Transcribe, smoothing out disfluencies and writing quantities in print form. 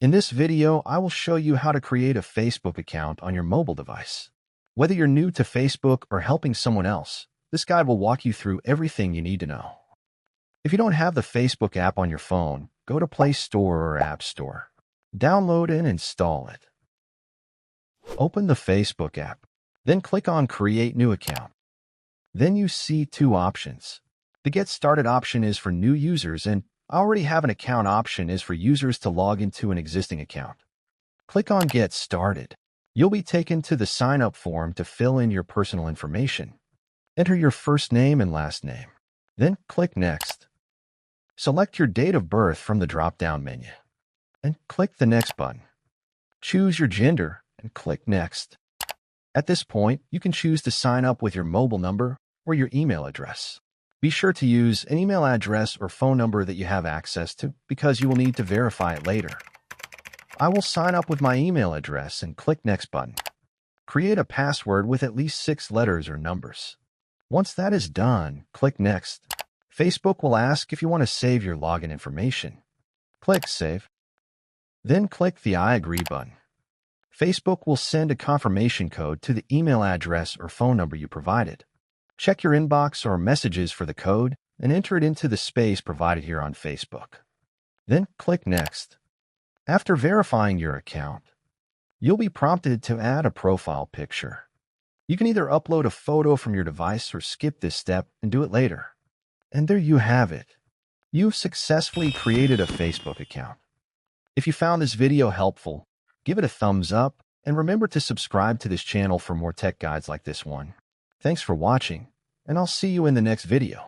In this video, I will show you how to create a Facebook account on your mobile device. Whether you're new to Facebook or helping someone else, this guide will walk you through everything you need to know. If you don't have the Facebook app on your phone, go to Play Store or App Store. Download and install it. Open the Facebook app, then click on Create New Account. Then you see two options. The Get Started option is for new users, and I already have an account option is for users to log into an existing account. Click on Get Started. You'll be taken to the sign-up form to fill in your personal information. Enter your first name and last name. Then click Next. Select your date of birth from the drop-down menu, and click the Next button. Choose your gender and click Next. At this point, you can choose to sign up with your mobile number or your email address. Be sure to use an email address or phone number that you have access to because you will need to verify it later. I will sign up with my email address and click Next button. Create a password with at least 6 letters or numbers. Once that is done, click Next. Facebook will ask if you want to save your login information. Click Save. Then click the I agree button. Facebook will send a confirmation code to the email address or phone number you provided. Check your inbox or messages for the code and enter it into the space provided here on Facebook. Then click Next. After verifying your account, you'll be prompted to add a profile picture. You can either upload a photo from your device or skip this step and do it later. And there you have it. You've successfully created a Facebook account. If you found this video helpful, give it a thumbs up and remember to subscribe to this channel for more tech guides like this one. Thanks for watching, and I'll see you in the next video.